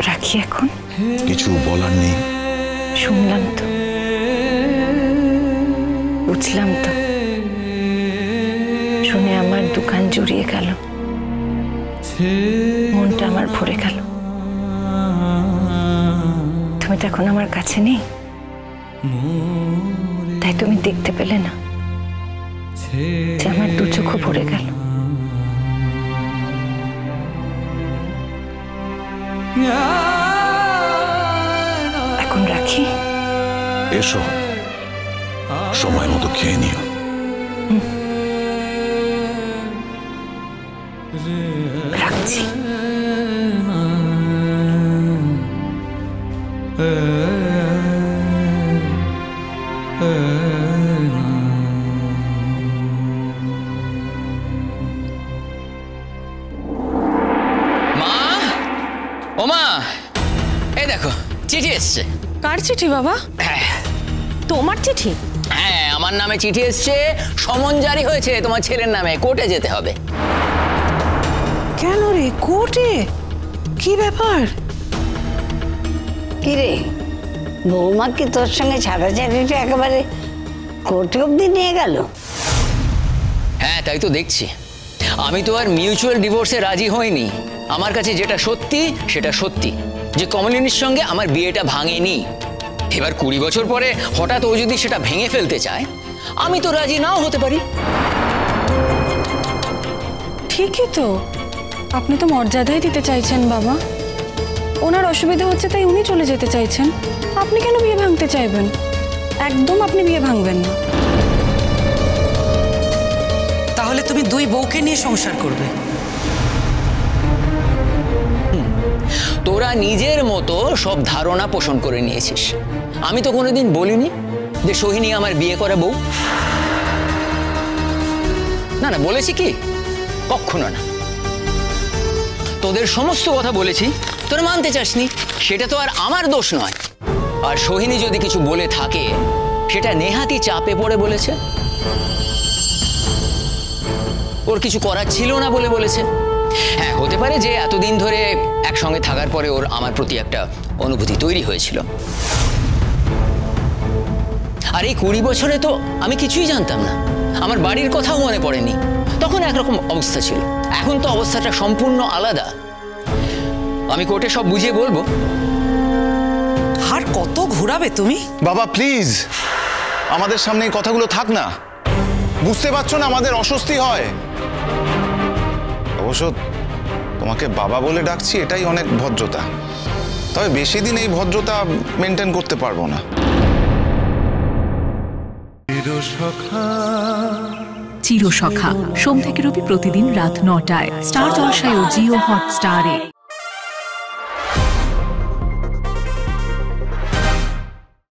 রাখি এখন কিছু বলার নেই? শুনলাম তো, বুঝলাম তো, শুনে আমার দোকান জুড়িয়ে গেল, মনটা আমার ভরে গেল। তুমি তো এখন আমার কাছে নেই, তাই তুমি দেখতে পেলে না যে আমার দু চোখও ভরে গেল। এখন রাখি। এসো, সময় মতো খেয়ে নিও। রাখছি। ওমা, এই দেখো চিঠি এসছে। কার চিঠি বাবা? তোমার চিঠি? হ্যাঁ, আমার নামে চিঠি এসছে, সমন জারি হয়েছে তোমার ছেলের নামে, কোর্টে যেতে হবে। কেন রে, কোর্টে? কি ব্যাপার? কি রে, বৌমা কি তোর সঙ্গে ছাড়াছাড়িটা একেবারে কোর্টে অব্দি নিয়ে গেল? হ্যাঁ, তাই তো দেখছি। আমি তো আর মিউচুয়াল ডিভোর্সে রাজি হইনি। আমার কাছে যেটা সত্যি সেটা সত্যি, যে কমলিনীর সঙ্গে আমার বিয়েটা ভাঙেনি। এবার 20 বছর পরে হঠাৎ ও যদি সেটা ভেঙে ফেলতে চায়, আমি তো রাজি নাও হতে পারি। ঠিকই তো, আপনি তো মর্যাদাই দিতে চাইছেন বাবা। ওনার অসুবিধা হচ্ছে তাই উনি চলে যেতে চাইছেন, আপনি কেন বিয়ে ভাঙতে চাইবেন? একদম আপনি বিয়ে ভাঙবেন না। তাহলে তুমি দুই বউকে নিয়ে সংসার করবে? তোরা নিজের মতো সব ধারণা পোষণ করে নিয়েছিস। আমি তো কোনোদিন বলিনি যে সোহিনী আমার বিয়ে করা বউ। না না, বলেছি কি? কখনো না। তোদের সমস্ত কথা বলেছি, তোরা মানতে চাসনি, সেটা তো আর আমার দোষ নয়। আর সোহিনী যদি কিছু বলে থাকে, সেটা নেহাতি চাপে পড়ে বলেছে, ওর কিছু করার ছিল না বলে বলেছে। হ্যাঁ, হতে পারে যে এতদিন ধরে একসঙ্গে থাকার পরে ওর আমার প্রতি একটা অনুভূতি তৈরি হয়েছিল। আর এই 20 বছরে তো আমি কিছুই জানতাম না, আমার বাড়ির কথাও মনে পড়েনি। তখন একরকম অবস্থা ছিল, এখন তো অবস্থাটা সম্পূর্ণ আলাদা। আমি কোর্টে সব বুঝিয়ে বলবো। আর কত ঘোরাবে তুমি? বাবা প্লিজ, আমাদের সামনে এই কথাগুলো থাক না। বুঝতে পারছো না আমাদের অস্বস্তি হয়। অবশ্য তোমাকে বাবা বলে ডাকছি, এটাই অনেক ভদ্রতা। তবে বেশি দিন এই ভদ্রতা মেনটেন করতে পারবো না। চিরসখা সোম থেকে রবি প্রতিদিন রাত 9টায় স্টার জলসায় ও জিও হটস্টারে।